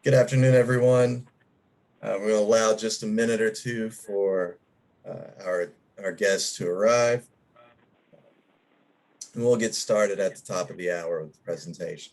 Good afternoon, everyone. We're going to allow just a minute or two for our guests to arrive, and we'll get started at the top of the hour with the presentation.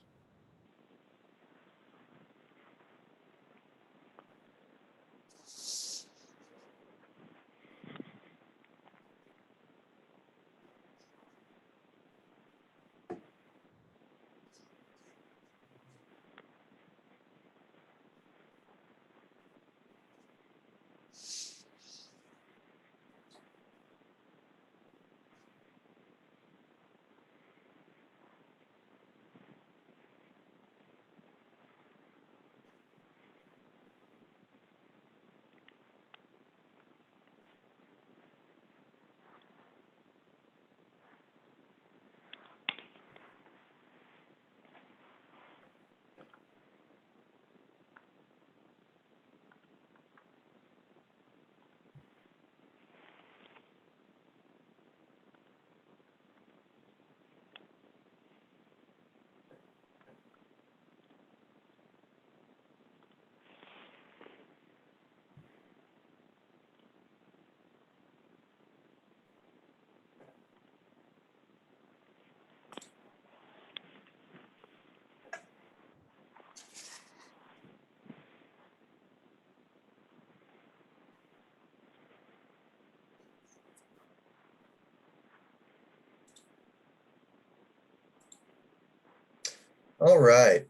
All right.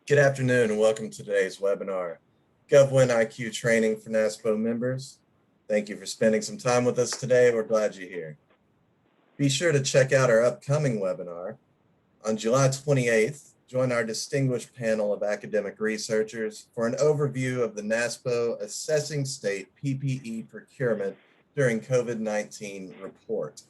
Good afternoon and welcome to today's webinar, GovWin IQ Training for NASPO members. Thank you for spending some time with us today. We're glad you're here. Be sure to check out our upcoming webinar. On July 28th, join our distinguished panel of academic researchers for an overview of the NASPO Assessing State PPE Procurement during COVID-19 report.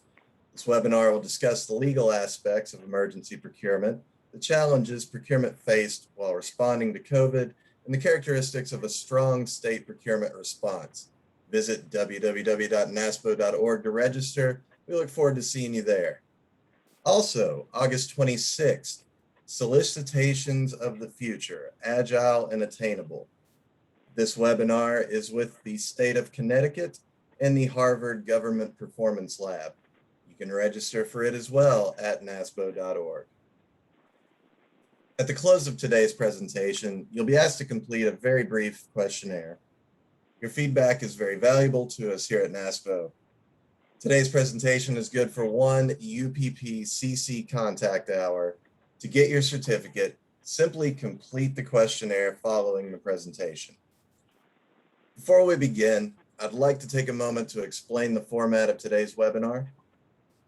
This webinar will discuss the legal aspects of emergency procurement, the challenges procurement faced while responding to COVID, and the characteristics of a strong state procurement response. Visit www.naspo.org to register. We look forward to seeing you there. Also, August 26th, Solicitations of the Future, Agile and Attainable. This webinar is with the State of Connecticut and the Harvard Government Performance Lab. You can register for it as well at naspo.org. At the close of today's presentation, you'll be asked to complete a very brief questionnaire. Your feedback is very valuable to us here at NASPO. Today's presentation is good for one UPP-CC contact hour. To get your certificate, simply complete the questionnaire following the presentation. Before we begin, I'd like to take a moment to explain the format of today's webinar.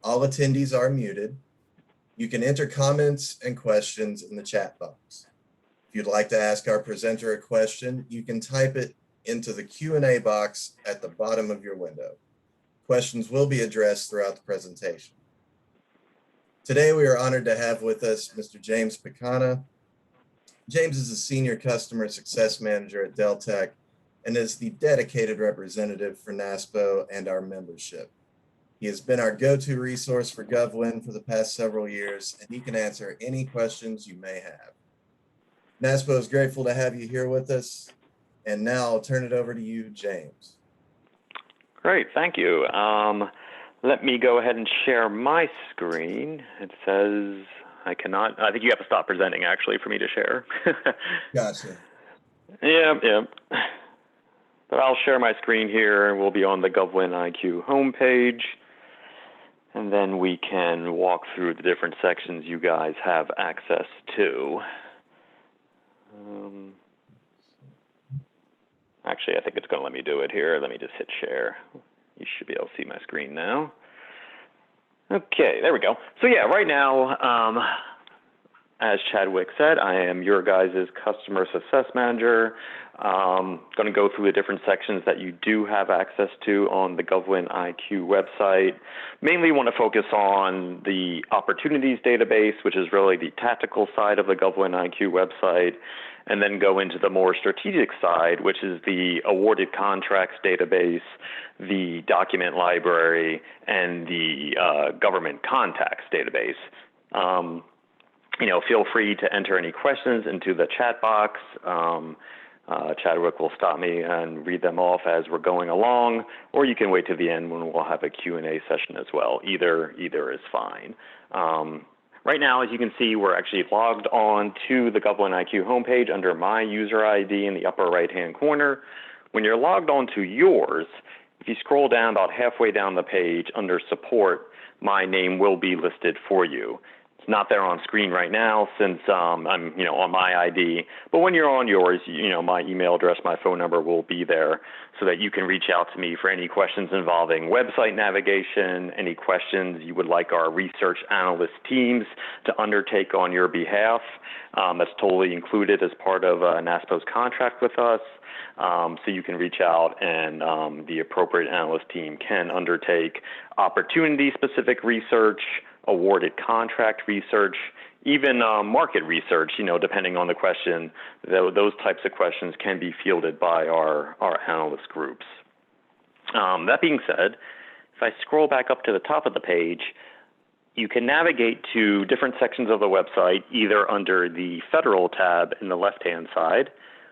All attendees are muted. You can enter comments and questions in the chat box. If you'd like to ask our presenter a question, you can type it into the Q&A box at the bottom of your window. Questions will be addressed throughout the presentation. Today, we are honored to have with us Mr. James Pacana. James is a senior customer success manager at Deltek and is the dedicated representative for NASPO and our membership. He has been our go-to resource for GovWin for the past several years, and he can answer any questions you may have. NASPO is grateful to have you here with us, and now I'll turn it over to you, James. Great, thank you. Let me go ahead and share my screen. It says I cannot. I think you have to stop presenting, actually, for me to share. Gotcha. Yeah. But I'll share my screen here, and we'll be on the GovWin IQ homepage. And then we can walk through the different sections you guys have access to. Actually, I think it's going to let me do it here. Let me just hit share. You should be able to see my screen now. Okay, there we go. So yeah, right now, as Chadwick said, I am your guys' customer success manager. Going to go through the different sections that you do have access to on the GovWin IQ website. Mainly want to focus on the opportunities database, which is really the tactical side of the GovWin IQ website, and then go into the more strategic side, which is the awarded contracts database, the document library, and the government contacts database. feel free to enter any questions into the chat box. Chadwick will stop me and read them off as we're going along, or you can wait to the end when we'll have a Q&A session as well. Either is fine. Right now, as you can see, we're actually logged on to the GovWin IQ homepage under My User ID in the upper right-hand corner. When you're logged on to yours, if you scroll down about halfway down the page under Support, my name will be listed for you. It's not there on screen right now since I'm on my ID, but when you're on yours, my email address, my phone number will be there so that you can reach out to me for any questions involving website navigation, any questions you would like our research analyst teams to undertake on your behalf. That's totally included as part of NASPO's contract with us. So you can reach out and the appropriate analyst team can undertake opportunity-specific research, awarded contract research, even market research, depending on the question. Those types of questions can be fielded by our analyst groups. That being said, if I scroll back up to the top of the page, you can navigate to different sections of the website, either under the Federal tab in the left-hand side,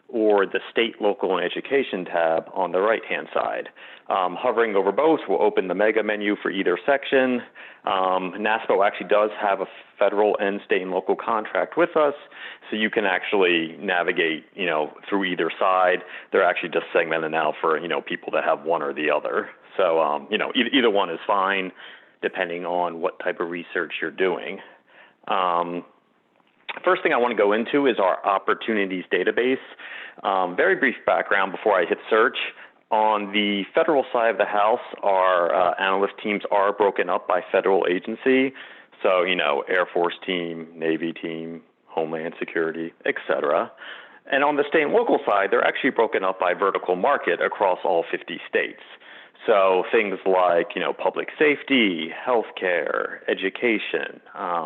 or the State, Local, and Education tab on the right-hand side. Hovering over both will open the mega menu for either section. NASPO actually does have a federal and state and local contract with us, so you can actually navigate, through either side. They're actually just segmented now for, people that have one or the other. So, either one is fine, depending on what type of research you're doing. First thing I want to go into is our opportunities database. Very brief background before I hit search. On the federal side of the house, our analyst teams are broken up by federal agency. So, Air Force team, Navy team, Homeland Security, et cetera. And on the state and local side, they're actually broken up by vertical market across all 50 states. So things like, public safety, healthcare, education.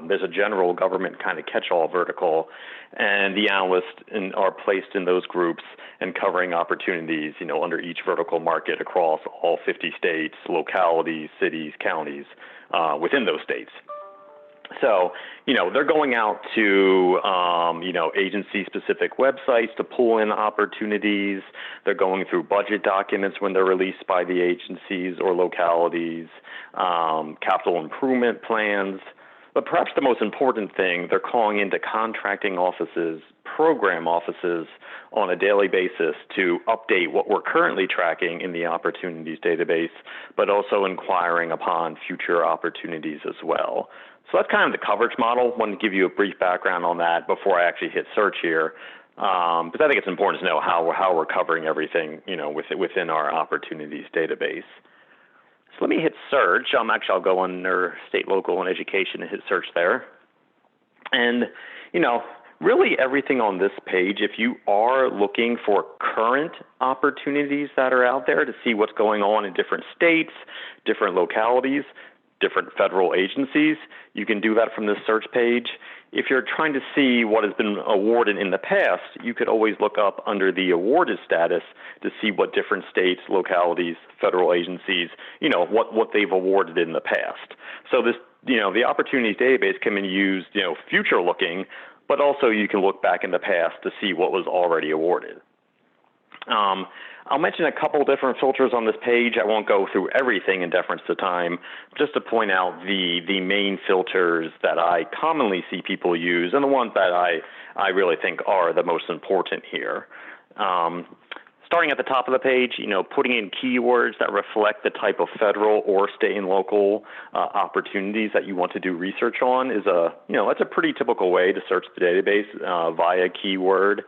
There's a general government kind of catch-all vertical, and the analysts are placed in those groups and covering opportunities, under each vertical market across all 50 states, localities, cities, counties, within those states. So, they're going out to, agency-specific websites to pull in opportunities. They're going through budget documents when they're released by the agencies or localities, capital improvement plans. But perhaps the most important thing, they're calling into contracting offices, program offices on a daily basis to update what we're currently tracking in the opportunities database, but also inquiring upon future opportunities as well. So that's kind of the coverage model. I wanted to give you a brief background on that before I actually hit search here, because I think it's important to know how we're covering everything, within our opportunities database. So let me hit search. Actually, I'll go under state, local, and education and hit search there. And, really everything on this page, if you are looking for current opportunities that are out there to see what's going on in different states, different localities, different federal agencies, you can do that from this search page. If you're trying to see what has been awarded in the past, you could always look up under the awarded status to see what different states, localities, federal agencies, what they've awarded in the past. So this, the opportunities database can be used, future looking, but also you can look back in the past to see what was already awarded. I'll mention a couple different filters on this page. I won't go through everything in deference to time, just to point out the main filters that I commonly see people use and the ones that I really think are the most important here. Starting at the top of the page, putting in keywords that reflect the type of federal or state and local opportunities that you want to do research on is that's a pretty typical way to search the database via keyword.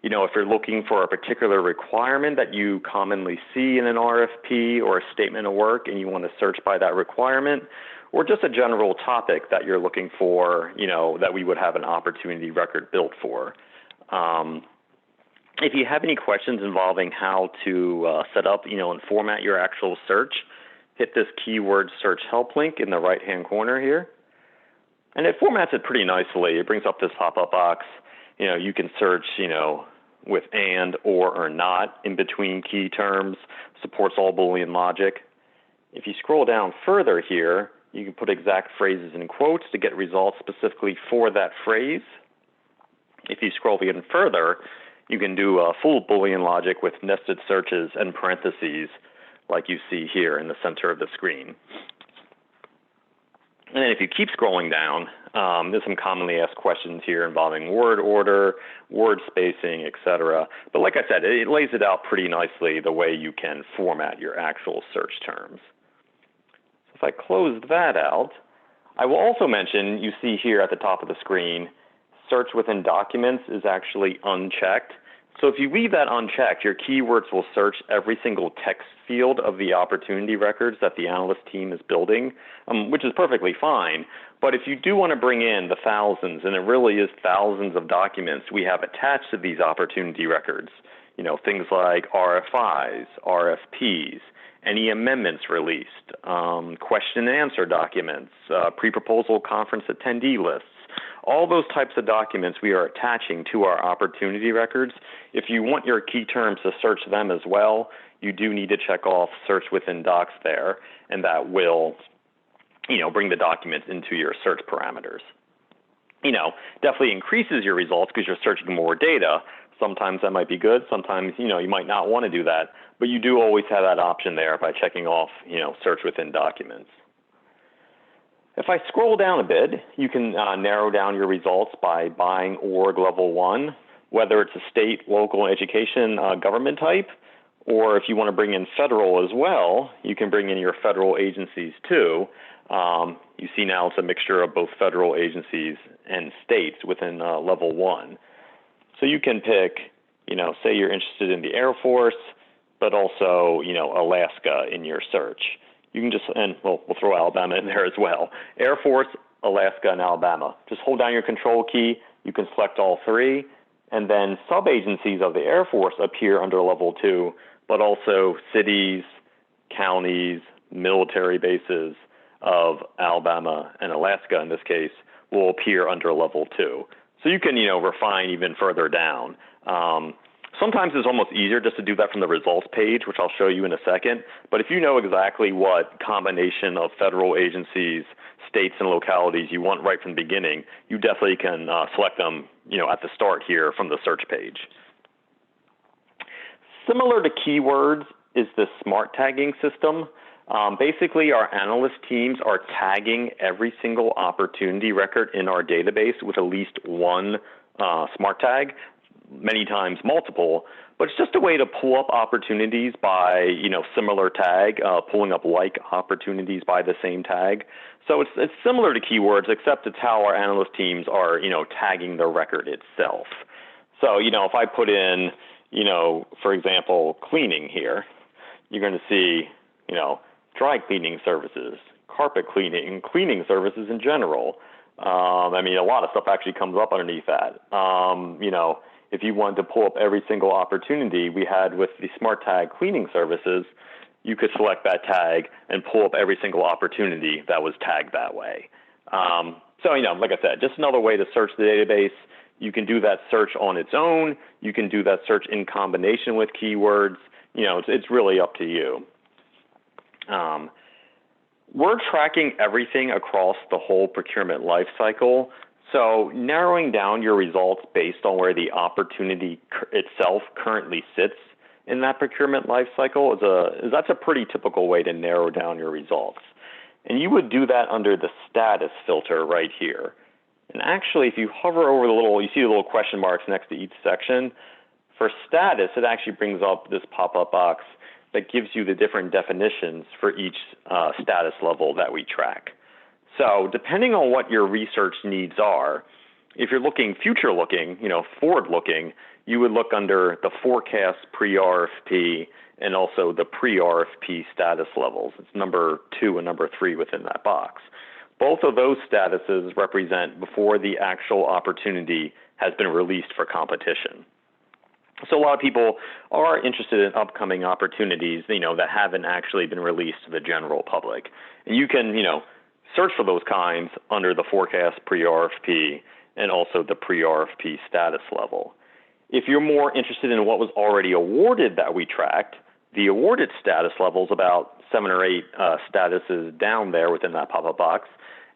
If you're looking for a particular requirement that you commonly see in an RFP or a statement of work and you want to search by that requirement, or just a general topic that you're looking for, that we would have an opportunity record built for. If you have any questions involving how to set up, and format your actual search, hit this keyword search help link in the right-hand corner here. And it formats it pretty nicely. It brings up this pop-up box. You can search, with and, or not in between key terms, supports all Boolean logic. If you scroll down further here, You can put exact phrases in quotes to get results specifically for that phrase. If you scroll even further, you can do full Boolean logic with nested searches and parentheses like you see here in the center of the screen. And then if you keep scrolling down, there's some commonly asked questions here involving word order, word spacing, etc. But like I said, it lays it out pretty nicely the way you can format your actual search terms. So if I close that out, I will also mention, you see here at the top of the screen, search within documents is actually unchecked. So if you leave that unchecked, your keywords will search every single text field of the opportunity records that the analyst team is building, which is perfectly fine. But if you do want to bring in the thousands, and it really is thousands of documents we have attached to these opportunity records, things like RFIs, RFPs, any amendments released, question and answer documents, pre-proposal conference attendee lists, all those types of documents we are attaching to our opportunity records. If you want your key terms to search them as well, you do need to check off search within docs there, and that will, bring the documents into your search parameters. Definitely increases your results because you're searching more data. Sometimes that might be good. Sometimes, you might not want to do that, but you do always have that option there by checking off, search within documents. If I scroll down a bit, you can narrow down your results by buying org level 1, whether it's a state, local, education, government type, or if you want to bring in federal as well, you can bring in your federal agencies too. You see now it's a mixture of both federal agencies and states within level 1. So you can pick, say you're interested in the Air Force, but also, Alaska in your search. You can just, and we'll throw Alabama in there as well. Air Force, Alaska, and Alabama. Just hold down your control key. You can select all three. And then sub-agencies of the Air Force appear under level 2, but also cities, counties, military bases of Alabama and Alaska, in this case, will appear under level 2. So you can, refine even further down. Sometimes it's almost easier just to do that from the results page, which I'll show you in a second. But if you know exactly what combination of federal agencies, states, and localities you want right from the beginning, you definitely can select them, at the start here from the search page. Similar to keywords is the smart tagging system. Basically, our analyst teams are tagging every single opportunity record in our database with at least one smart tag, many times multiple, but it's just a way to pull up opportunities by, similar tag, pulling up like opportunities by the same tag. So it's similar to keywords, except it's how our analyst teams are, tagging the record itself. So, if I put in, for example, cleaning here, you're going to see, dry cleaning services, carpet cleaning, cleaning services in general. A lot of stuff actually comes up underneath that. If you wanted to pull up every single opportunity we had with the smart tag cleaning services, you could select that tag and pull up every single opportunity that was tagged that way. So, like I said, just another way to search the database. You can do that search on its own. You can do that search in combination with keywords. It's really up to you. We're tracking everything across the whole procurement life cycle. So narrowing down your results based on where the opportunity itself currently sits in that procurement life cycle that's a pretty typical way to narrow down your results. And you would do that under the status filter right here. And actually, if you hover over you see the little question marks next to each section. For status, it actually brings up this pop-up box that gives you the different definitions for each status level that we track. So depending on what your research needs are, if you're looking future-looking, forward-looking, you would look under the forecast pre-RFP and also the pre-RFP status levels. It's number 2 and number 3 within that box. Both of those statuses represent before the actual opportunity has been released for competition. So a lot of people are interested in upcoming opportunities, that haven't actually been released to the general public. And you can, search for those kinds under the forecast pre-RFP and also the pre-RFP status level. If you're more interested in what was already awarded that we tracked, the awarded status levels, about 7 or 8 statuses down there within that pop-up box.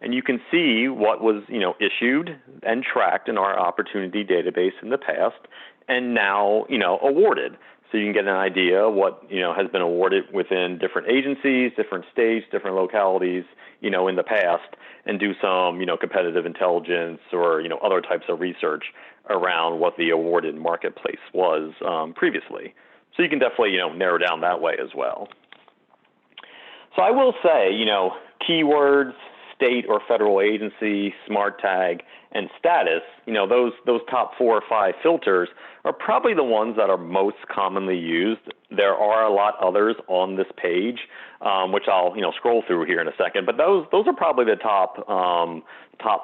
And you can see what was, issued and tracked in our opportunity database in the past and now, awarded. So you can get an idea what, has been awarded within different agencies, different states, different localities, in the past, and do some, competitive intelligence or, other types of research around what the awarded marketplace was previously. So you can definitely, narrow down that way as well. So I will say, keywords, state or federal agency, smart tag, and status, those top 4 or 5 filters are probably the ones that are most commonly used. There are a lot others on this page, which I'll scroll through here in a second. But those are probably the top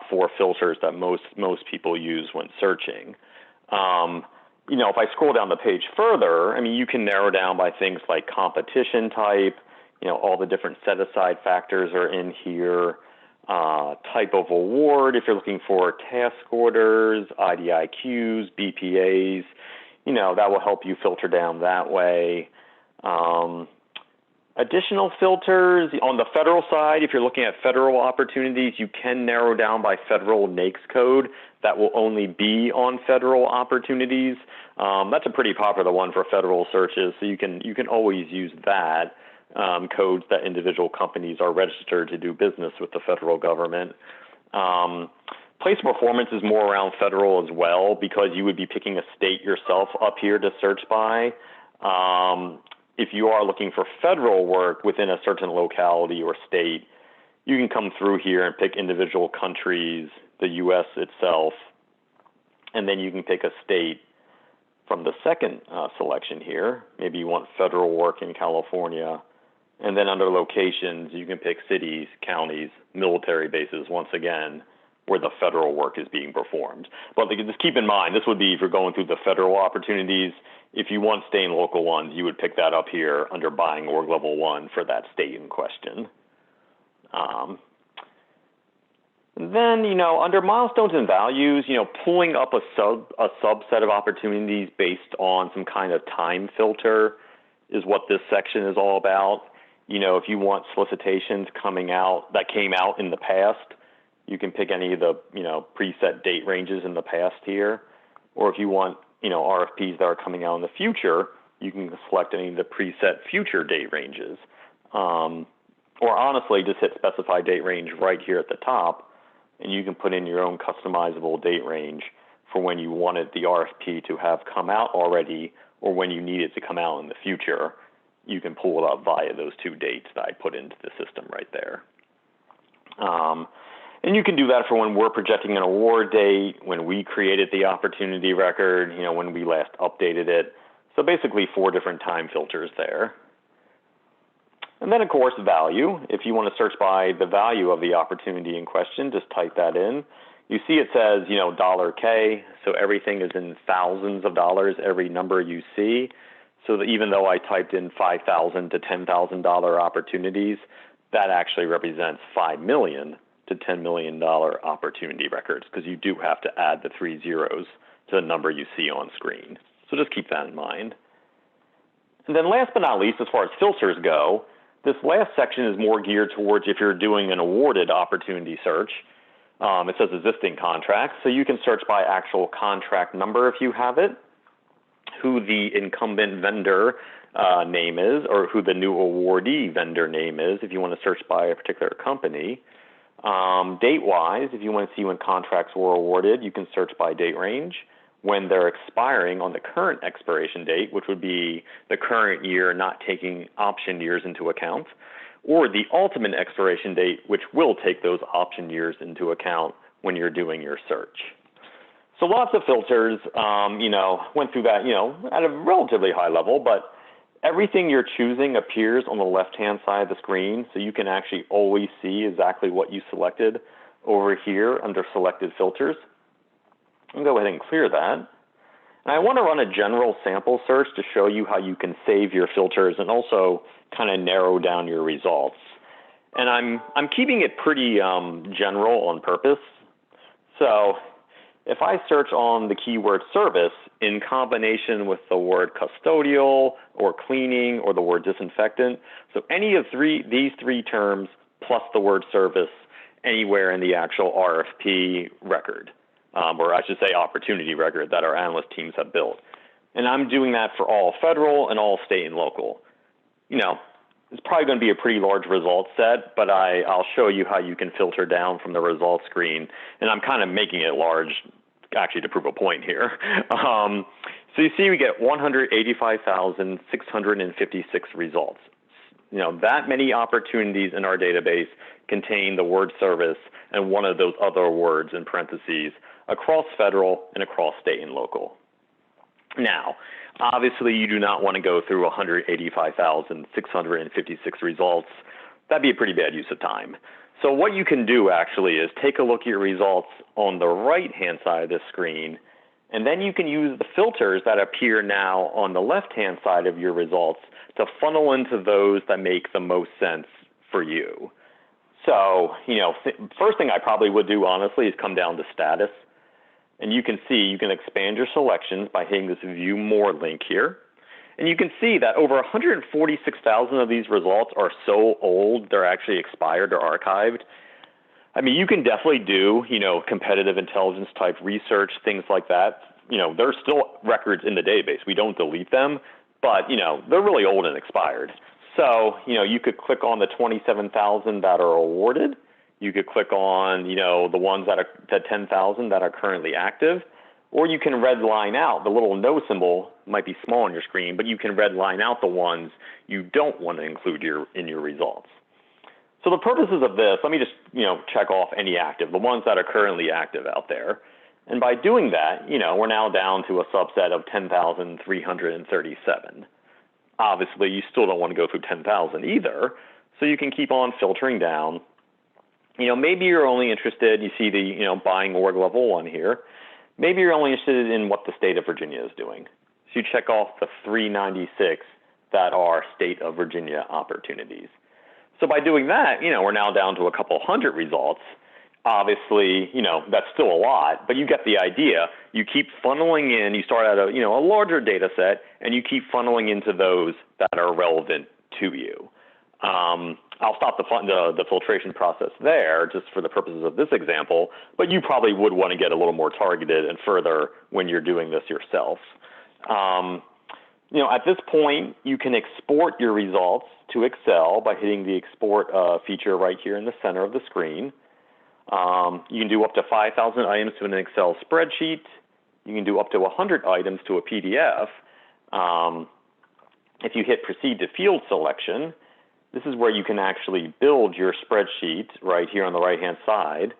4 filters that most people use when searching. If I scroll down the page further, you can narrow down by things like competition type. All the different set-aside factors are in here. Type of award, if you're looking for task orders, IDIQs, BPAs, that will help you filter down that way. Additional filters, on the federal side, if you're looking at federal opportunities, you can narrow down by federal NAICS code. That will only be on federal opportunities. That's a pretty popular one for federal searches, so you can always use that. Codes that individual companies are registered to do business with the federal government. Place of performance is more around federal as well because you would be picking a state yourself up here to search by. If you are looking for federal work within a certain locality or state, you can come through here and pick individual countries, the U.S. itself, and then you can pick a state from the second selection here. Maybe you want federal work in California. And then under locations, you can pick cities, counties, military bases, once again, where the federal work is being performed. But just keep in mind, this would be if you're going through the federal opportunities. If you want state and local ones, you would pick that up here under buying org level 1 for that state in question. Then, under milestones and values, pulling up a subset of opportunities based on some kind of time filter is what this section is all about. If you want solicitations that came out in the past, you can pick any of the, preset date ranges in the past here. Or if you want, RFPs that are coming out in the future, you can select any of the preset future date ranges. Or honestly, just hit specify date range right here at the top, and you can put in your own customizable date range for when you wanted the RFP to have come out already or when you need it to come out in the future. You can pull it up via those 2 dates that I put into the system right there. And you can do that for when we're projecting an award date, when we created the opportunity record, when we last updated it. So basically 4 different time filters there. And then, of course, value. If you want to search by the value of the opportunity in question, just type that in. You see it says, $K, so everything is in thousands of dollars, every number you see. So that even though I typed in $5,000 to $10,000 opportunities, that actually represents $5 million to $10 million opportunity records because you do have to add the 3 zeros to the number you see on screen. So just keep that in mind. And then last but not least, as far as filters go, this last section is more geared towards if you're doing an awarded opportunity search. It says existing contracts, so you can search by actual contract number if you have it, who the incumbent vendor name is, or who the new awardee vendor name is if you want to search by a particular company. Date-wise, if you want to see when contracts were awarded, you can search by date range. When they're expiring on the current expiration date, which would be the current year not taking option years into account, or the ultimate expiration date, which will take those option years into account when you're doing your search. So lots of filters, went through that, at a relatively high level, but everything you're choosing appears on the left-hand side of the screen, so you can actually always see exactly what you selected over here under selected filters. I'll go ahead and clear that. And I want to run a general sample search to show you how you can save your filters and also kind of narrow down your results. And I'm keeping it pretty general on purpose. So if I search on the keyword service in combination with the word custodial or cleaning or the word disinfectant, so any of these three terms plus the word service anywhere in the actual RFP record, or I should say opportunity record that our analyst teams have built. And I'm doing that for all federal and all state and local. You know, it's probably going to be a pretty large result set, but I'll show you how you can filter down from the results screen. And I'm kind of making it large, actually, to prove a point here. So you see we get 185,656 results. You know, that many opportunities in our database contain the word service and one of those other words in parentheses across federal and across state and local. Now, obviously, you do not want to go through 185,656 results. That'd be a pretty bad use of time. So what you can do actually is take a look at your results on the right-hand side of the screen, and then you can use the filters that appear now on the left-hand side of your results to funnel into those that make the most sense for you. So, you know, first thing I probably would do, honestly, is come down to status. And you can see you can expand your selections by hitting this View More link here. And you can see that over 146,000 of these results are so old they're actually expired or archived. I mean, you can definitely do, you know, competitive intelligence type research, things like that. You know, there's still records in the database. We don't delete them, but, you know, they're really old and expired. So, you know, you could click on the 27,000 that are awarded. You could click on, you know, the ones that are the 10,000 that are currently active, or you can red line out. The little no symbol might be small on your screen, but you can red line out the ones you don't want to include in your results. So the purposes of this, let me just, you know, check off any active, the ones that are currently active out there. And by doing that, you know, we're now down to a subset of 10,337. Obviously, you still don't want to go through 10,000 either, so you can keep on filtering down. You know, maybe you're only interested, you see the, you know, buying org level 1 here. Maybe you're only interested in what the state of Virginia is doing. So you check off the 396 that are state of Virginia opportunities. So by doing that, you know, we're now down to a couple hundred results. Obviously, you know, that's still a lot, but you get the idea. You keep funneling in, you start at a, you know, a larger data set, and you keep funneling into those that are relevant to you. I'll stop the filtration process there just for the purposes of this example, but you probably would want to get a little more targeted and further when you're doing this yourself. You know, at this point, you can export your results to Excel by hitting the export feature right here in the center of the screen. You can do up to 5,000 items to an Excel spreadsheet. You can do up to 100 items to a PDF. If you hit Proceed to Field Selection, this is where you can actually build your spreadsheet right here on the right-hand side.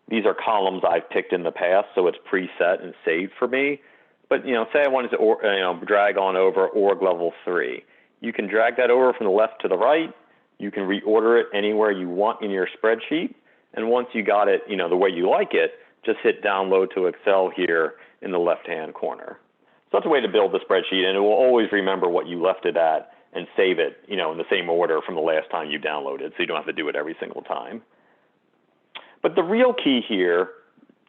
These are columns I've picked in the past, so it's preset and saved for me. But, you know, say I wanted to drag on over org level 3. You can drag that over from the left to the right. You can reorder it anywhere you want in your spreadsheet. And once you got it, you know, the way you like it, just hit Download to Excel here in the left-hand corner. So that's a way to build the spreadsheet, and it will always remember what you left it at and save it, you know, in the same order from the last time you downloaded, so you don't have to do it every single time. But the real key here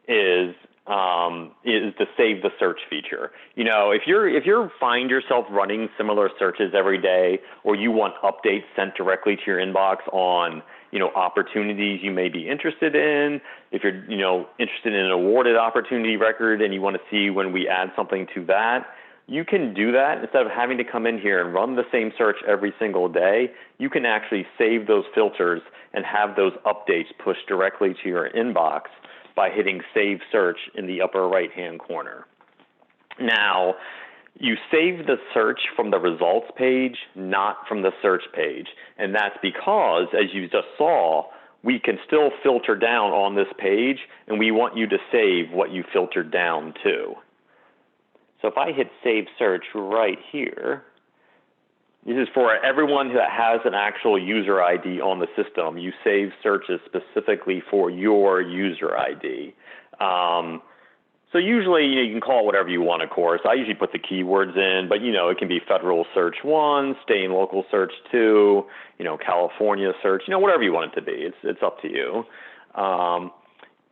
is to save the search feature. You know, if you find yourself running similar searches every day, or you want updates sent directly to your inbox on, you know, opportunities you may be interested in, if you're, you know, interested in an awarded opportunity record and you want to see when we add something to that, you can do that instead of having to come in here and run the same search every single day. You can actually save those filters and have those updates pushed directly to your inbox by hitting Save Search in the upper right-hand corner. Now, you save the search from the results page, not from the search page. And that's because, as you just saw, we can still filter down on this page, and we want you to save what you filtered down to. So if I hit Save Search right here, this is for everyone that has an actual user ID on the system. You save searches specifically for your user ID. So usually, you know, you can call it whatever you want, of course. I usually put the keywords in, but, you know, it can be federal search 1, state and local search 2, you know, California search, you know, whatever you want it to be. It's up to you.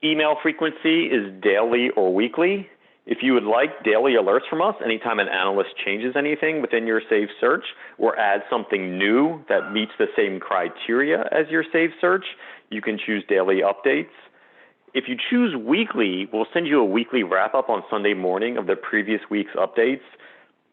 Email frequency is daily or weekly. If you would like daily alerts from us anytime an analyst changes anything within your saved search or adds something new that meets the same criteria as your saved search, you can choose daily updates. If you choose weekly, we'll send you a weekly wrap-up on Sunday morning of the previous week's updates.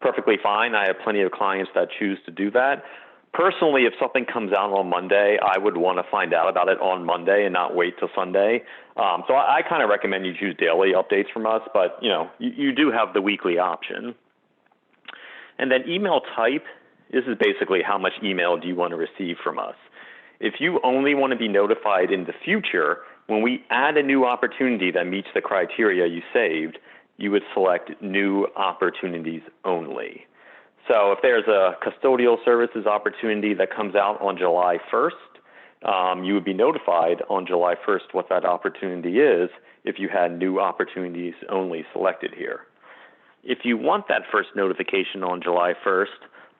Perfectly fine. I have plenty of clients that choose to do that. Personally, if something comes out on Monday, I would want to find out about it on Monday and not wait till Sunday. So I kind of recommend you choose daily updates from us, but you do have the weekly option. And then email type, this is basically how much email do you want to receive from us. If you only want to be notified in the future, when we add a new opportunity that meets the criteria you saved, you would select new opportunities only. So if there's a custodial services opportunity that comes out on July 1st, you would be notified on July 1st what that opportunity is if you had new opportunities only selected here. If you want that first notification on July 1st,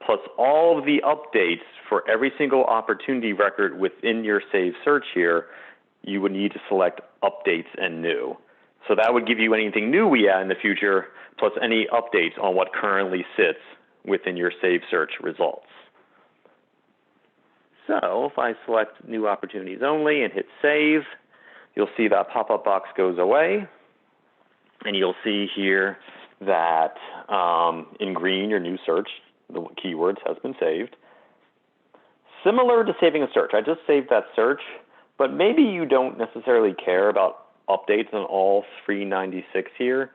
plus all of the updates for every single opportunity record within your saved search here, you would need to select updates and new. So that would give you anything new we add in the future, plus any updates on what currently sits within your saved search results. So if I select new opportunities only and hit save, you'll see that pop-up box goes away, and you'll see here that in green, your new search, the keywords has been saved. Similar to saving a search, I just saved that search, but maybe you don't necessarily care about updates on all 396 here.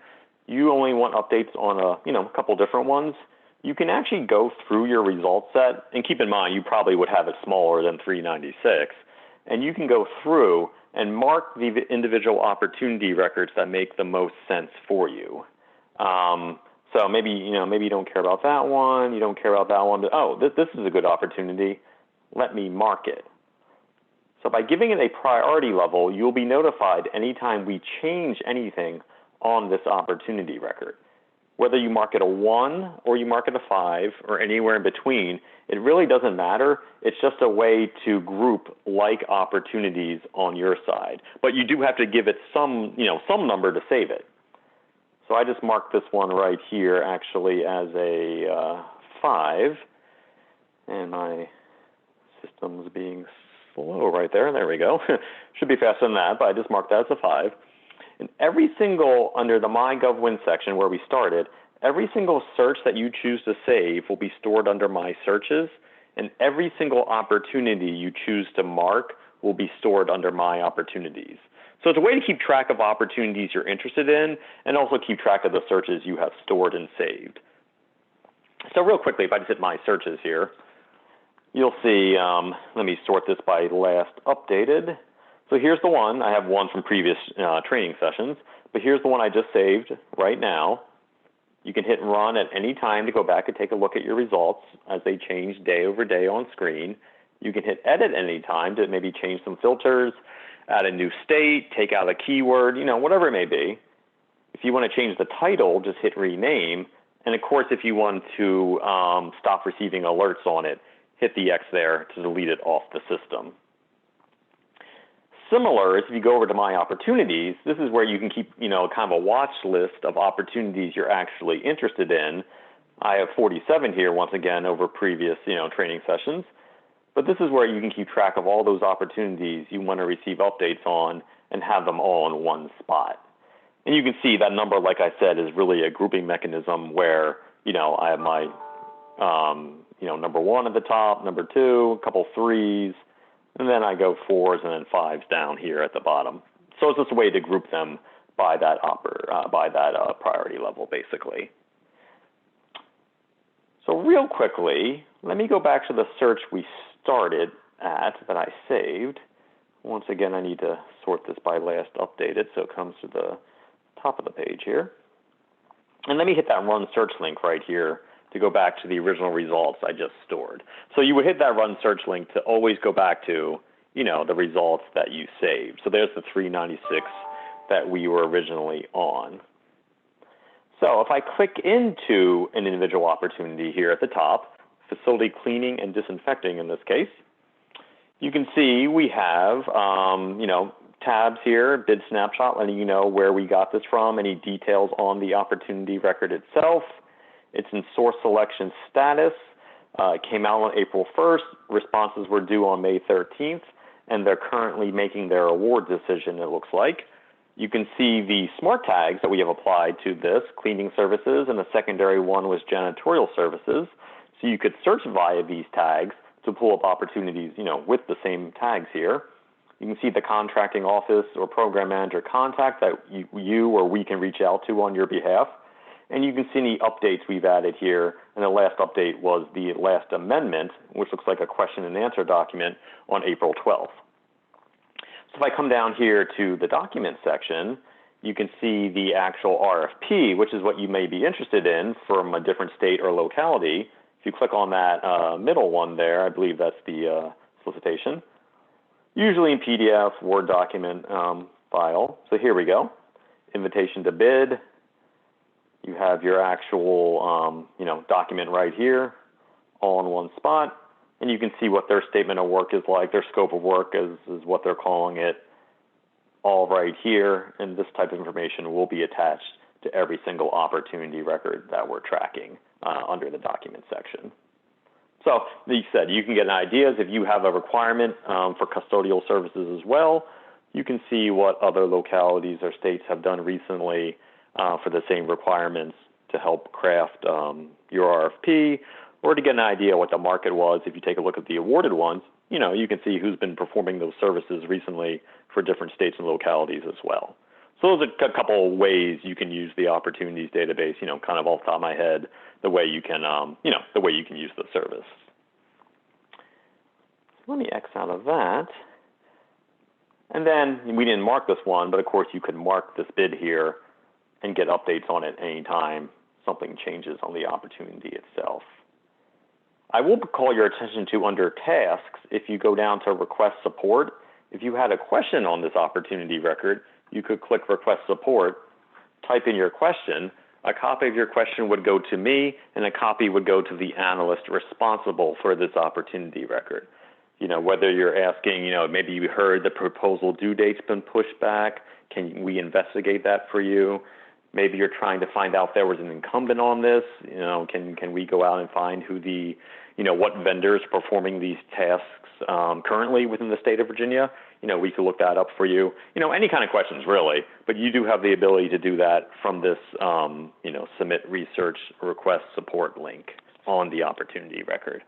You only want updates on a couple different ones. You can actually go through your result set, and keep in mind you probably would have it smaller than 396, and you can go through and mark the individual opportunity records that make the most sense for you. So maybe you don't care about that one, you don't care about that one, but this is a good opportunity. Let me mark it. So by giving it a priority level, you'll be notified anytime we change anything on this opportunity record. Whether you mark it a 1 or you mark it a 5 or anywhere in between, it really doesn't matter. It's just a way to group like opportunities on your side. But you do have to give it some number to save it. So I just marked this one right here actually as a 5, and my system's being slow right there. There we go. Should be faster than that, but I just marked that as a 5. And every single, under the My GovWin section where we started, every single search that you choose to save will be stored under My Searches, and every single opportunity you choose to mark will be stored under My Opportunities. So it's a way to keep track of opportunities you're interested in and also keep track of the searches you have stored and saved. So real quickly, if I just hit My Searches here, you'll see, let me sort this by last updated. So here's the one. I have one from previous training sessions, but here's the one I just saved right now. You can hit run at any time to go back and take a look at your results as they change day over day on screen. You can hit edit any time to maybe change some filters, add a new state, take out a keyword, whatever it may be. If you want to change the title, just hit rename. And of course, if you want to stop receiving alerts on it, hit the X there to delete it off the system. Similar, if you go over to My Opportunities, this is where you can keep, kind of a watch list of opportunities you're actually interested in. I have 47 here, once again, over previous, training sessions. But this is where you can keep track of all those opportunities you want to receive updates on and have them all in one spot. And you can see that number, like I said, is really a grouping mechanism where, I have my, number 1 at the top, number 2, a couple 3s, and then I go 4s and then 5s down here at the bottom. So it's just a way to group them by that priority level, basically. So real quickly, let me go back to the search we started at that I saved. Once again, I need to sort this by last updated, so it comes to the top of the page here. And let me hit that run search link right here to go back to the original results I just stored. So you would hit that run search link to always go back to, the results that you saved. So there's the 396 that we were originally on. So if I click into an individual opportunity here at the top, facility cleaning and disinfecting in this case, you can see we have, tabs here, bid snapshot, letting you know where we got this from, any details on the opportunity record itself. It's in source selection status. It came out on April 1st. Responses were due on May 13th, and they're currently making their award decision, it looks like. You can see the smart tags that we have applied to this, cleaning services, and the secondary one was janitorial services. So you could search via these tags to pull up opportunities, with the same tags here. You can see the contracting office or program manager contact that you or we can reach out to on your behalf. And you can see any updates we've added here. And the last update was the last amendment, which looks like a question and answer document on April 12th. So if I come down here to the document section, you can see the actual RFP, which is what you may be interested in from a different state or locality. If you click on that middle one there, I believe that's the solicitation. Usually in PDF, Word document file. So here we go. Invitation to bid. You have your actual, document right here, all in one spot. And you can see what their statement of work is like. Their scope of work is what they're calling it, all right here. And this type of information will be attached to every single opportunity record that we're tracking under the document section. So, like you said, you can get ideas. If you have a requirement for custodial services as well, you can see what other localities or states have done recently for the same requirements to help craft your RFP, or to get an idea what the market was. If you take a look at the awarded ones, you can see who's been performing those services recently for different states and localities as well. So those are a couple of ways you can use the opportunities database, kind of off the top of my head, the way you can, the way you can use the service. Let me X out of that. And then we didn't mark this one, but of course you could mark this bid here and get updates on it anytime something changes on the opportunity itself. I will call your attention to under tasks, if you go down to request support, if you had a question on this opportunity record, you could click request support, type in your question. A copy of your question would go to me, and a copy would go to the analyst responsible for this opportunity record. Whether you're asking, maybe you heard the proposal due date's been pushed back, can we investigate that for you? Maybe you're trying to find out if there was an incumbent on this, can we go out and find who the, what vendors are performing these tasks currently within the state of Virginia? We could look that up for you. Any kind of questions really, but you do have the ability to do that from this, submit research request support link on the opportunity record.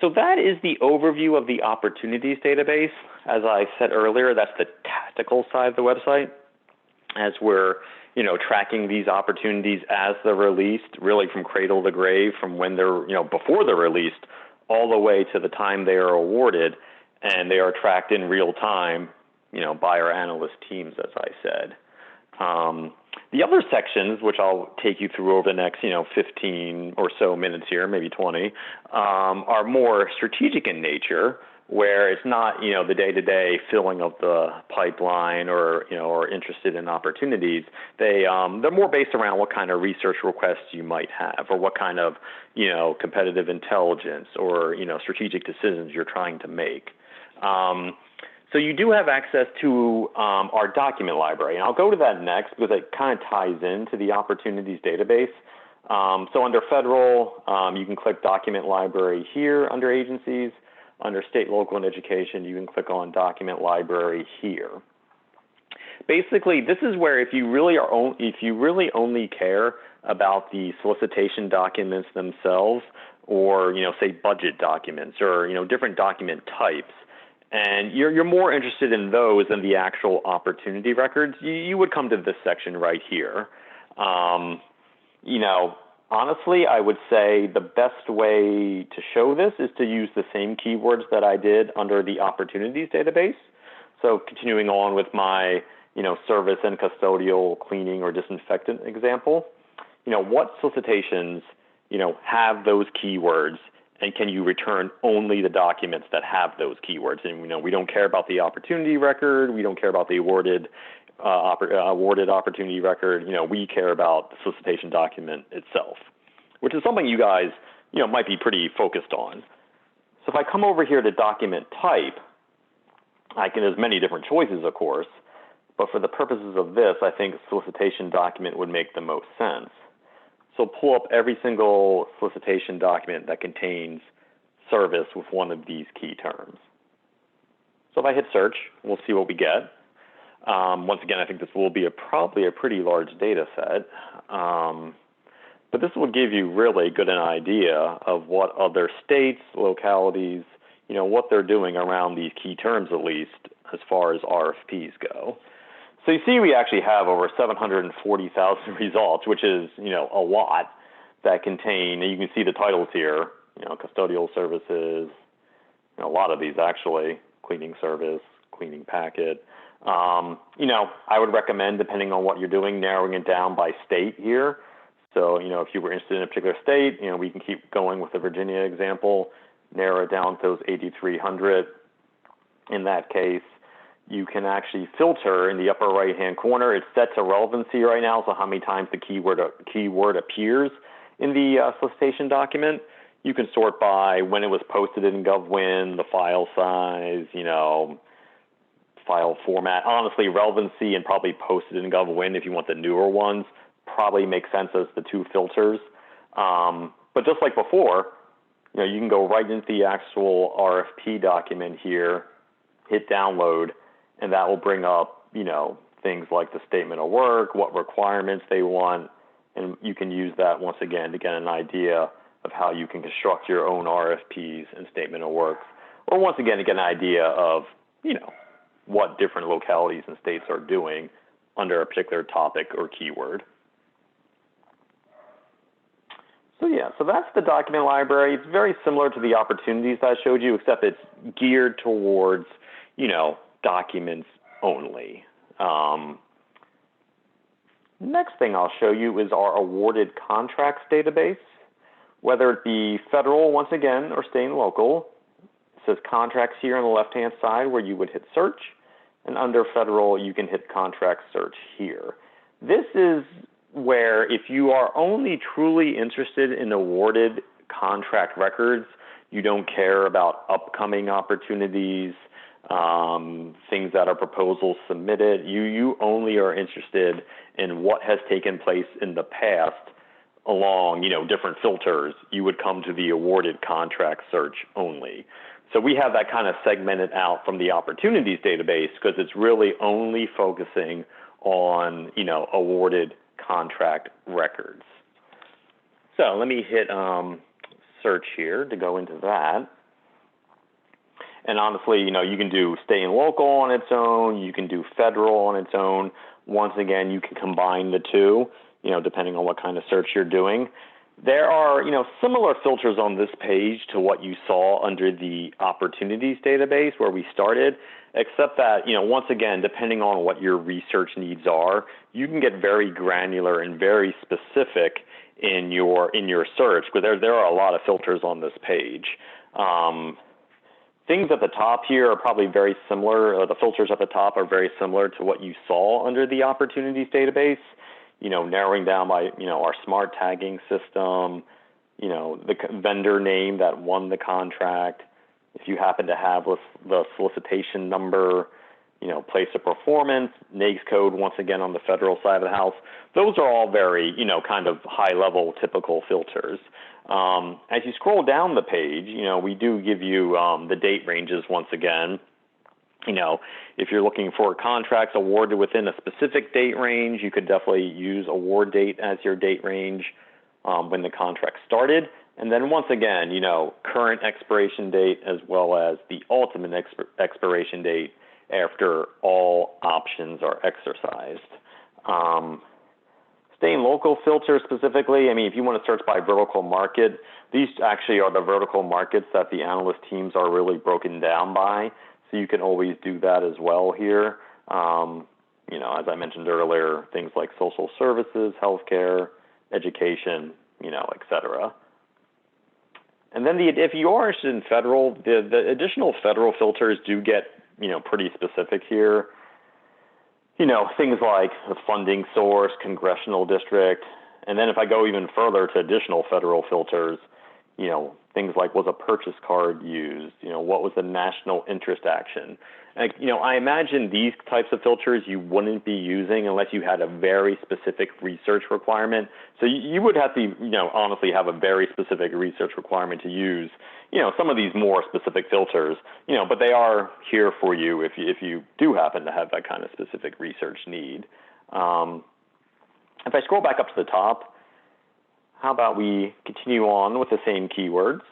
So that is the overview of the opportunities database. As I said earlier, that's the tactical side of the website. As we're, tracking these opportunities as they're released, really from cradle to grave, from when they're, before they're released, all the way to the time they are awarded, and they are tracked in real time, by our analyst teams, as I said. The other sections, which I'll take you through over the next, 15 or so minutes here, maybe 20, are more strategic in nature, where it's not, the day-to-day filling of the pipeline or interested in opportunities. They're more based around what kind of research requests you might have, or what kind of, competitive intelligence or, strategic decisions you're trying to make. So you do have access to our document library, and I'll go to that next because it kind of ties into the opportunities database. So under federal, you can click document library here under agencies. Under state, local, and education, you can click on document library here. Basically, this is where if you really only care about the solicitation documents themselves, or say budget documents, or different document types, and you're more interested in those than the actual opportunity records, you would come to this section right here. Honestly, I would say the best way to show this is to use the same keywords that I did under the opportunities database. So continuing on with my, service and custodial cleaning or disinfectant example, what solicitations, have those keywords, and can you return only the documents that have those keywords? And we don't care about the opportunity record, we don't care about the awarded opportunity record. We care about the solicitation document itself, which is something you guys, might be pretty focused on. So if I come over here to document type, there's many different choices, of course, but for the purposes of this, I think a solicitation document would make the most sense. So pull up every single solicitation document that contains service with one of these key terms. So if I hit search, we'll see what we get. Once again, I think this will be probably a pretty large data set, but this will give you really good an idea of what other states, localities, what they're doing around these key terms, at least as far as RFPs go. So you see we actually have over 740,000 results, which is, a lot that contain, and you can see the titles here, custodial services, a lot of these actually, cleaning service, cleaning packet. I would recommend, depending on what you're doing, narrowing it down by state here. So, if you were interested in a particular state, we can keep going with the Virginia example, narrow it down to those 8,300. In that case, you can actually filter in the upper right-hand corner. It's set to relevancy right now, so how many times the keyword appears in the solicitation document. You can sort by when it was posted in GovWin, the file size, file format. Honestly, relevancy and probably posted in GovWin, if you want the newer ones, probably make sense as the two filters. But just like before, you can go right into the actual RFP document here, hit download, and that will bring up, things like the statement of work, what requirements they want, and you can use that once again to get an idea of how you can construct your own RFPs and statement of work, or once again to get an idea of, what different localities and states are doing under a particular topic or keyword. So that's the document library. It's very similar to the opportunities that I showed you, except it's geared towards, documents only. Next thing I'll show you is our awarded contracts database, whether it be federal, once again, or state and local. It says contracts here on the left-hand side where you would hit search, and under federal, you can hit contract search here. This is where if you are only truly interested in awarded contract records, you don't care about upcoming opportunities, things that are proposals submitted. You only are interested in what has taken place in the past along, different filters. You would come to the awarded contract search only. So we have that kind of segmented out from the opportunities database because it's really only focusing on, awarded contract records. So let me hit search here to go into that. And honestly, you can do state and local on its own. You can do federal on its own. Once again, you can combine the two, depending on what kind of search you're doing. There are, similar filters on this page to what you saw under the opportunities database where we started, except that, once again, depending on what your research needs are, you can get very granular and very specific in your search, because there are a lot of filters on this page. Things at the top here are probably very similar. The filters at the top are very similar to what you saw under the opportunities database. Narrowing down by, our smart tagging system, the vendor name that won the contract. If you happen to have the solicitation number, place of performance, NAICS code, once again on the federal side of the house. Those are all very, kind of high-level typical filters. As you scroll down the page, we do give you the date ranges once again. If you're looking for contracts awarded within a specific date range, you could definitely use award date as your date range when the contract started. And then once again, current expiration date as well as the ultimate expiration date after all options are exercised. State and local filter specifically, if you want to search by vertical market, these actually are the vertical markets that the analyst teams are really broken down by. So you can always do that as well here. As I mentioned earlier, things like social services, healthcare, education, et cetera. And then if you are interested in federal, the additional federal filters do get, pretty specific here. Things like the funding source, congressional district. And then if I go even further to additional federal filters, things like, was a purchase card used? What was the national interest action? And, I imagine these types of filters you wouldn't be using unless you had a very specific research requirement. So you would have to, honestly have a very specific research requirement to use, some of these more specific filters, but they are here for you if you do happen to have that kind of specific research need. If I scroll back up to the top, how about we continue on with the same keywords?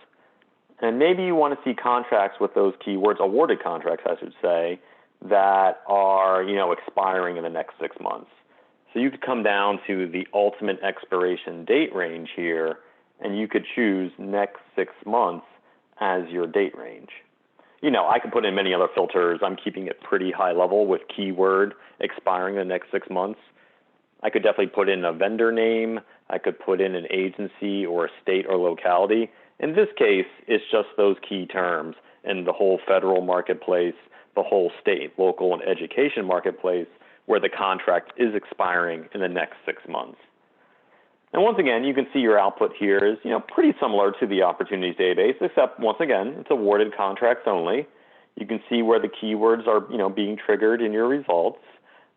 And maybe you want to see contracts with those keywords, awarded contracts, I should say, that are, expiring in the next 6 months. So you could come down to the ultimate expiration date range here, and you could choose next 6 months as your date range. I could put in many other filters. I'm keeping it pretty high level with keyword expiring in the next 6 months. I could definitely put in a vendor name. I could put in an agency or a state or locality. In this case, it's just those key terms in the whole federal marketplace, the whole state, local, and education marketplace where the contract is expiring in the next 6 months. And once again, you can see your output here is, pretty similar to the opportunities database, except once again, it's awarded contracts only. You can see where the keywords are, being triggered in your results.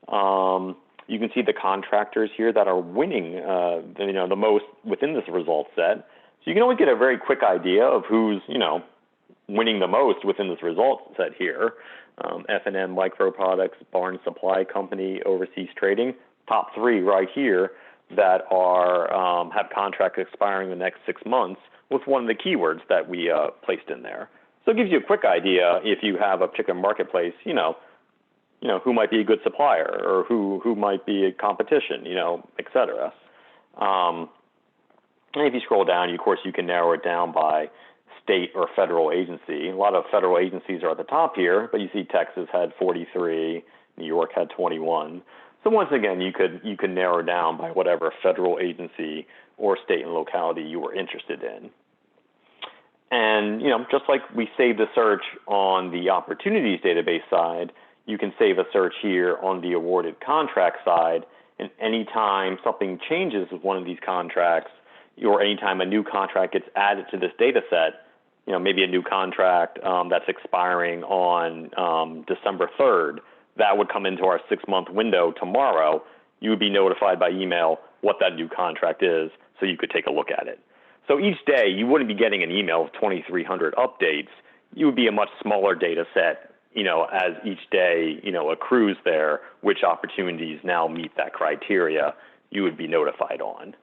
You can see the contractors here that are winning, the most within this result set. So you can always get a very quick idea of who's, winning the most within this result set here. F&M Micro Products, Barnes Supply Company, Overseas Trading, top 3 right here that are have contracts expiring in the next 6 months with one of the keywords that we placed in there. So it gives you a quick idea if you have a particular marketplace, who might be a good supplier or who might be a competition, et cetera. And if you scroll down, of course, you can narrow it down by state or federal agency. A lot of federal agencies are at the top here, but you see Texas had 43, New York had 21. So once again, you could narrow down by whatever federal agency or state and locality you were interested in. And, just like we saved a search on the opportunities database side, you can save a search here on the awarded contract side. And anytime something changes with one of these contracts, or anytime a new contract gets added to this data set, maybe a new contract that's expiring on December 3rd, that would come into our 6-month window tomorrow. You would be notified by email what that new contract is so you could take a look at it. So each day, you wouldn't be getting an email of 2,300 updates. You would be a much smaller data set, as each day, accrues there, which opportunities now meet that criteria, you would be notified on.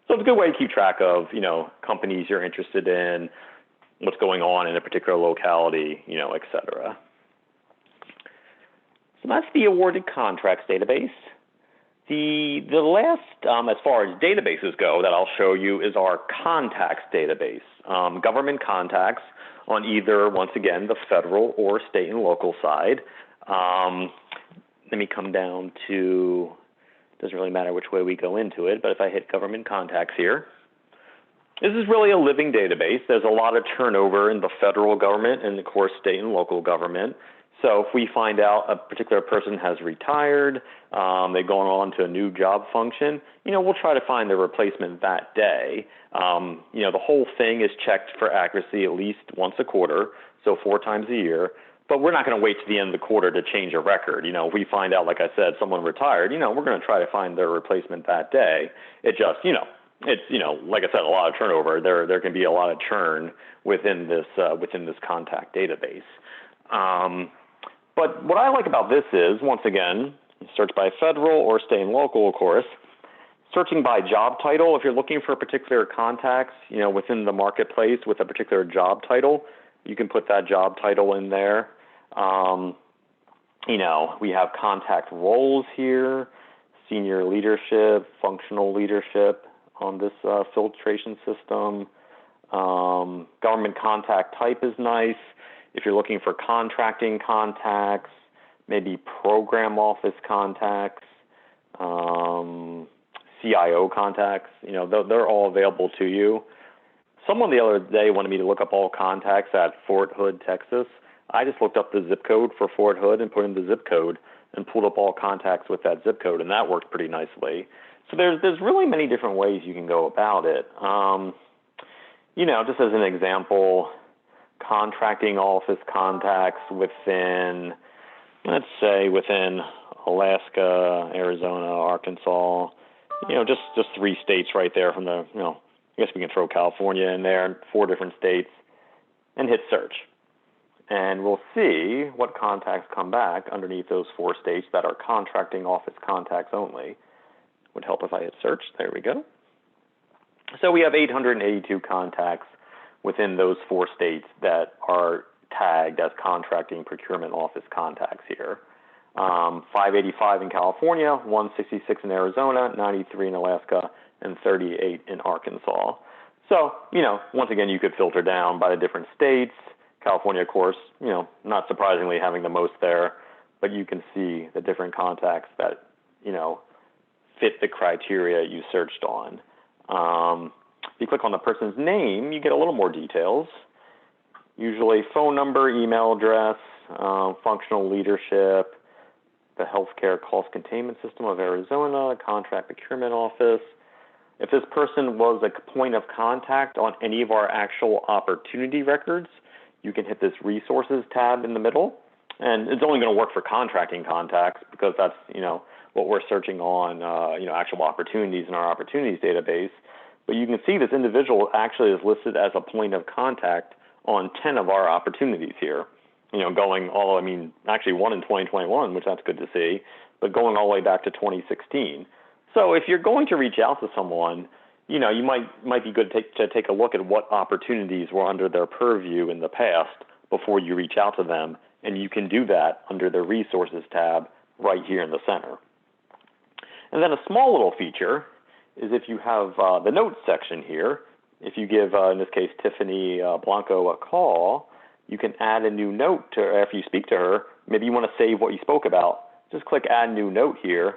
So it's a good way to keep track of, companies you're interested in, what's going on in a particular locality, et cetera. So that's the awarded contracts database. The last, as far as databases go, that I'll show you is our contacts database. Government contacts on either, once again, the federal or state and local side. Let me come down to, doesn't really matter which way we go into it, but if I hit government contacts here, this is really a living database. There's a lot of turnover in the federal government and, of course, state and local government. So if we find out a particular person has retired, they've gone on to a new job function, we'll try to find their replacement that day. The whole thing is checked for accuracy at least once a quarter, so 4 times a year. But we're not going to wait to the end of the quarter to change a record. If we find out, like I said, someone retired, we're going to try to find their replacement that day. It just, it's, like I said, a lot of turnover. There can be a lot of churn within this contact database. But what I like about this is, once again, search by federal or state and local, of course. Searching by job title, if you're looking for particular contacts, within the marketplace with a particular job title, you can put that job title in there. We have contact roles here, senior leadership, functional leadership on this filtration system. Government contact type is nice. If you're looking for contracting contacts, maybe program office contacts, CIO contacts, they're all available to you. Someone the other day wanted me to look up all contacts at Fort Hood, Texas. I just looked up the zip code for Fort Hood and put in the zip code and pulled up all contacts with that zip code, and that worked pretty nicely. So there's really many different ways you can go about it. just as an example, contracting office contacts within, let's say within Alaska, Arizona, Arkansas, just 3 states right there from the, I guess we can throw California in there, 4 different states, and hit search. And we'll see what contacts come back underneath those 4 states that are contracting office contacts only. Would help if I hit search. There we go. So we have 882 contacts within those 4 states that are tagged as contracting procurement office contacts here. 585 in California, 166 in Arizona, 93 in Alaska, and 38 in Arkansas. So, once again, you could filter down by the different states. California, of course, not surprisingly having the most there, but you can see the different contacts that, fit the criteria you searched on. If you click on the person's name, you get a little more details. Usually phone number, email address, functional leadership, the Healthcare Cost Containment System of Arizona, Contract Procurement Office. If this person was a point of contact on any of our actual opportunity records, you can hit this Resources tab in the middle. And it's only going to work for contracting contacts because that's, what we're searching on, actual opportunities in our opportunities database. But you can see this individual actually is listed as a point of contact on 10 of our opportunities here. Going actually 1 in 2021, which that's good to see, but going all the way back to 2016. So if you're going to reach out to someone, you might be good to take a look at what opportunities were under their purview in the past before you reach out to them, and you can do that under the Resources tab right here in the center. And then a small little feature is if you have the Notes section here, if you give, in this case, Tiffany Blanco a call, you can add a new note after you speak to her. Maybe you want to save what you spoke about. Just click Add New Note here,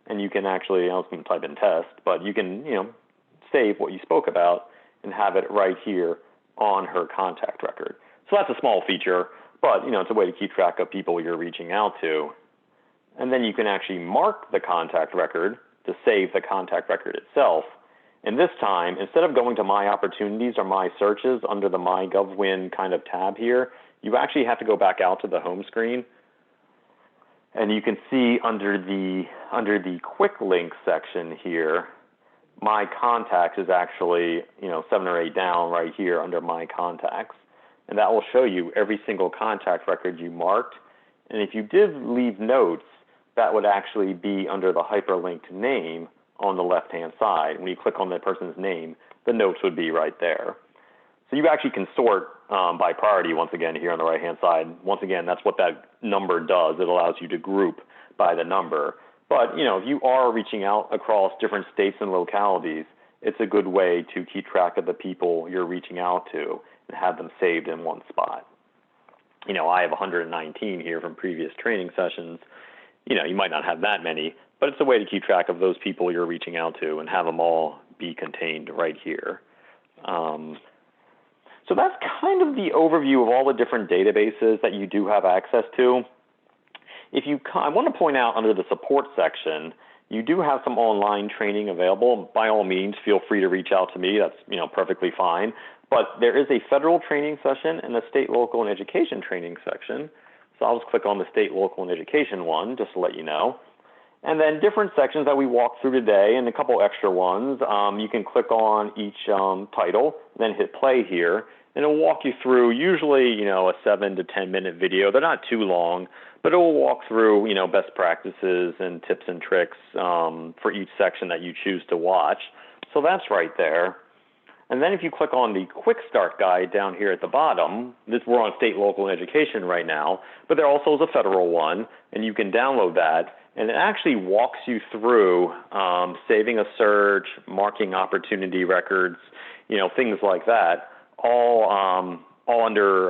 and you can actually, I was going to type in test, but you can, save what you spoke about and have it right here on her contact record. So that's a small feature, but, it's a way to keep track of people you're reaching out to. And then you can actually mark the contact record to save the contact record itself. And this time, instead of going to My Opportunities or My Searches under the My GovWin kind of tab here, you actually have to go back out to the home screen. And you can see under the Quick Links section here, My Contacts is actually 7 or 8 down right here under My Contacts. And that will show you every single contact record you marked. And if you did leave notes, that would actually be under the hyperlinked name on the left-hand side. When you click on that person's name, the notes would be right there. So you actually can sort by priority once again here on the right-hand side. Once again, that's what that number does. It allows you to group by the number. But, if you are reaching out across different states and localities, it's a good way to keep track of the people you're reaching out to and have them saved in one spot. I have 119 here from previous training sessions. You might not have that many, but it's a way to keep track of those people you're reaching out to and have them all be contained right here. So that's kind of the overview of all the different databases that you do have access to. I want to point out under the support section, you do have some online training available. By all means, feel free to reach out to me. That's perfectly fine. But there is a federal training session and a state, local, and education training section. So I'll just click on the state, local, and education one just to let you know. And then different sections that we walked through today and a couple extra ones. You can click on each title, then hit play here, and it'll walk you through usually, a 7 to 10 minute video. They're not too long, but it will walk through, best practices and tips and tricks for each section that you choose to watch. So that's right there. And then if you click on the Quick Start Guide down here at the bottom, we're on state, local, and education right now, but there also is a federal one, and you can download that. And it actually walks you through saving a search, marking opportunity records, things like that, all under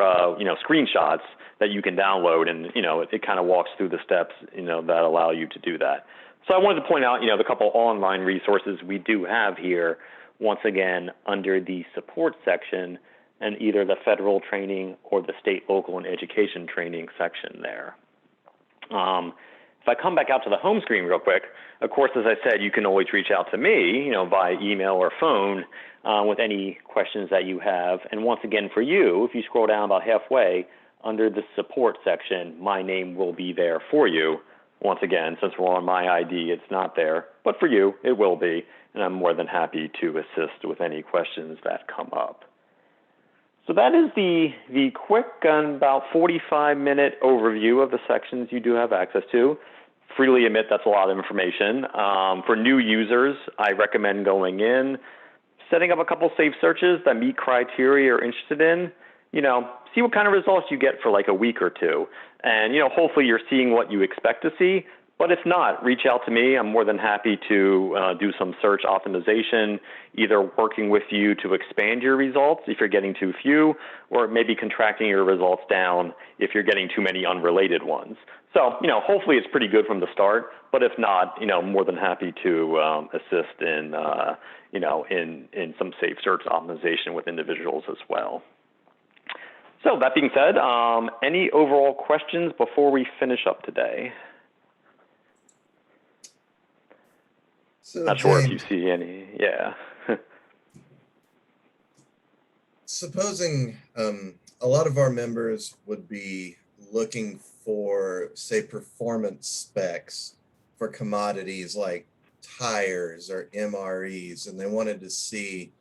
screenshots that you can download, and it kind of walks through the steps that allow you to do that. So I wanted to point out the couple online resources we do have here. Once again, under the support section and either the federal training or the state, local, and education training section there. If I come back out to the home screen real quick, of course, as I said, you can always reach out to me, via email or phone with any questions that you have. And once again, for you, if you scroll down about halfway, under the support section, my name will be there for you. Once again, since we're on my ID, it's not there, but for you, it will be. And I'm more than happy to assist with any questions that come up. So that is the quick and about 45-minute overview of the sections you do have access to. Freely admit that's a lot of information. For new users, I recommend going in, setting up a couple safe searches that meet criteria you're interested in, see what kind of results you get for like a week or two. And, hopefully you're seeing what you expect to see. But if not, reach out to me. I'm more than happy to do some search optimization, either working with you to expand your results if you're getting too few, or maybe contracting your results down if you're getting too many unrelated ones. So, hopefully it's pretty good from the start. But if not, more than happy to assist in, in some safe search optimization with individuals as well. So that being said, any overall questions before we finish up today? So, Not sure if you see any, yeah. Supposing a lot of our members would be looking for, say, performance specs for commodities like tires or MREs, and they wanted to see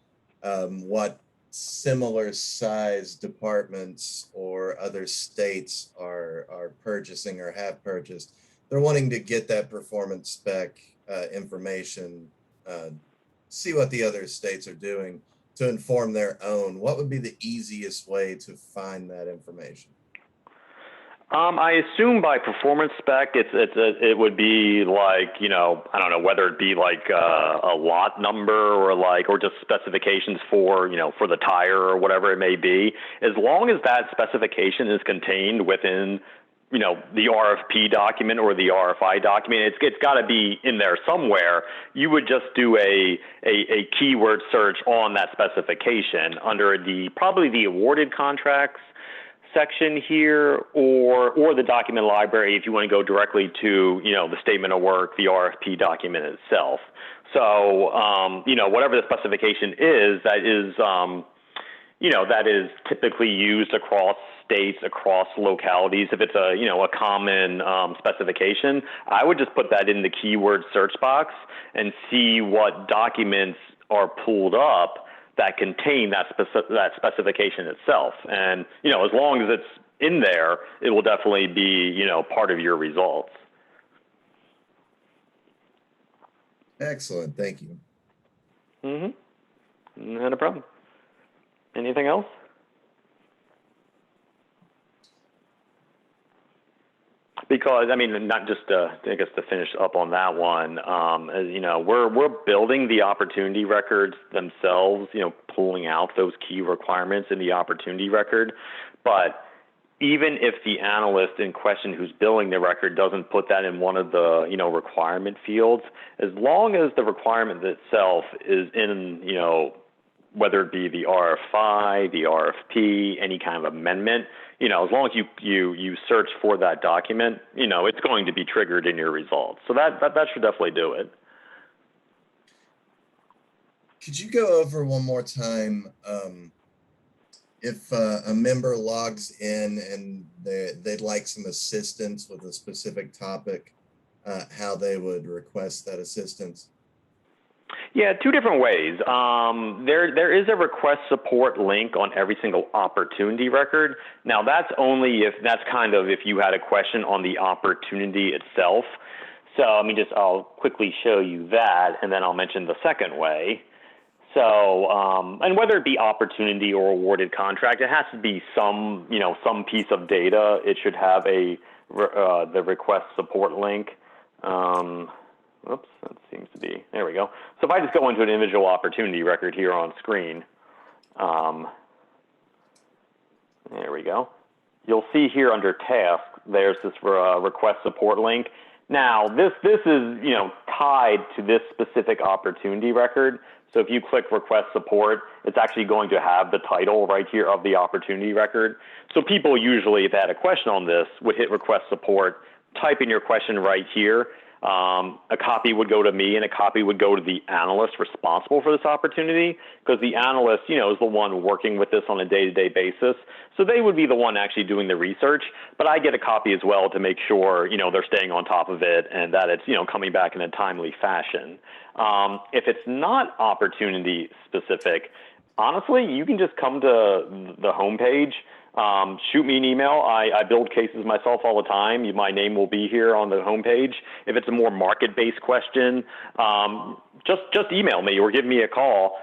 what similar size departments or other states are purchasing or have purchased. They're wanting to get that performance spec information, see what the other states are doing to inform their own. What would be the easiest way to find that information? I assume by performance spec, it would be like, I don't know, whether it be like a lot number or just specifications for, for the tire or whatever it may be. As long as that specification is contained within, the RFP document or the RFI document, it's got to be in there somewhere. You would just do a keyword search on that specification under probably the awarded contracts section here, or the document library if you want to go directly to, the statement of work, the RFP document itself. So, whatever the specification is, that is typically used across states, across localities. If it's a common specification, I would just put that in the keyword search box and see what documents are pulled up that contain that specification itself. And, as long as it's in there, it will definitely be, part of your results. Excellent. Thank you. Mm-hmm. Not a problem. Anything else? Because, not just I guess to finish up on that one, as we're building the opportunity records themselves, pulling out those key requirements in the opportunity record. But even if the analyst in question who's building the record doesn't put that in one of the, requirement fields, as long as the requirement itself is in, whether it be the RFI, the RFP, any kind of amendment, as long as you search for that document, it's going to be triggered in your results. So that should definitely do it. Could you go over one more time if a member logs in and they'd like some assistance with a specific topic, how they would request that assistance? Yeah, two different ways. There is a request support link on every single opportunity record. Now, that's only if you had a question on the opportunity itself. So I'll quickly show you that, and then I'll mention the second way. So, and whether it be opportunity or awarded contract, it has to be some piece of data. It should have the request support link. Oops, that seems to be, there we go. So if I just go into an individual opportunity record here on screen, there we go. You'll see here under task, there's this request support link. Now, this is, tied to this specific opportunity record. So if you click request support, it's actually going to have the title right here of the opportunity record. So people usually, if they had a question on this, would hit request support, type in your question right here. A copy would go to me and a copy would go to the analyst responsible for this opportunity, because the analyst, you know, is the one working with this on a day-to-day basis. So they would be the one actually doing the research, but I get a copy as well to make sure, you know, they're staying on top of it and that it's, you know, coming back in a timely fashion. If it's not opportunity specific, honestly, you can just come to the homepage. Shoot me an email. I build cases myself all the time. My name will be here on the homepage. If it's a more market-based question, just email me or give me a call.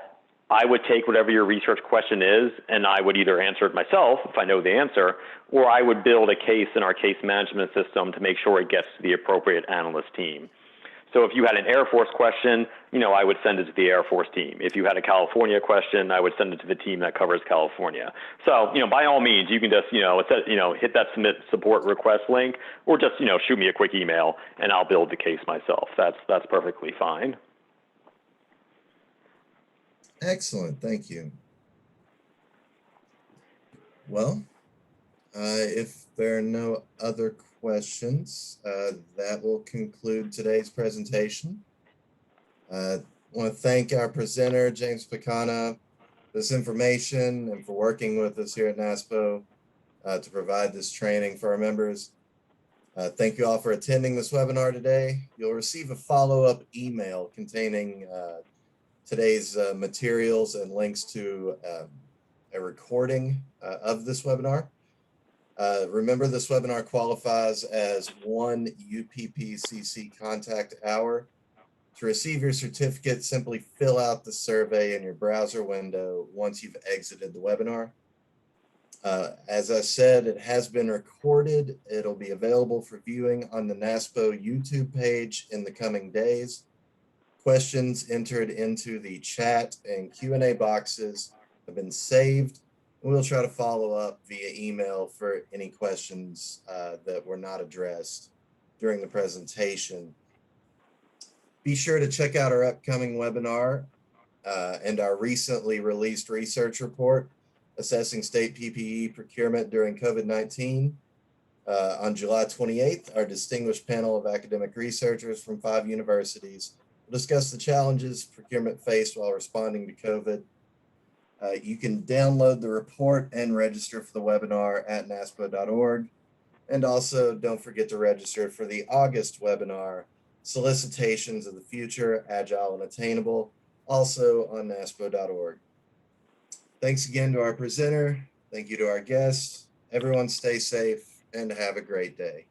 I would take whatever your research question is, and I would either answer it myself if I know the answer, or I would build a case in our case management system to make sure it gets to the appropriate analyst team. So if you had an Air Force question, you know, I would send it to the Air Force team. If you had a California question, I would send it to the team that covers California. So, you know, by all means, you can just, hit that submit support request link, or just, shoot me a quick email and I'll build the case myself. That's perfectly fine. Excellent, thank you. Well, if there are no other questions, that will conclude today's presentation. I want to thank our presenter, James Pacana, for this information and for working with us here at NASPO to provide this training for our members. Thank you all for attending this webinar today. You'll receive a follow-up email containing today's materials and links to a recording of this webinar. Remember, this webinar qualifies as one UPPCC contact hour. To receive your certificate, simply fill out the survey in your browser window once you've exited the webinar. As I said, it has been recorded. It'll be available for viewing on the NASPO YouTube page in the coming days. Questions entered into the chat and Q&A boxes have been saved. We'll try to follow up via email for any questions that were not addressed during the presentation. Be sure to check out our upcoming webinar and our recently released research report, Assessing State PPE Procurement During COVID-19. On July 28th, our distinguished panel of academic researchers from 5 universities will discuss the challenges procurement faced while responding to COVID. You can download the report and register for the webinar at naspo.org. And also don't forget to register for the August webinar, Solicitations of the Future, Agile and Attainable, also on naspo.org. Thanks again to our presenter. Thank you to our guests. Everyone stay safe and have a great day.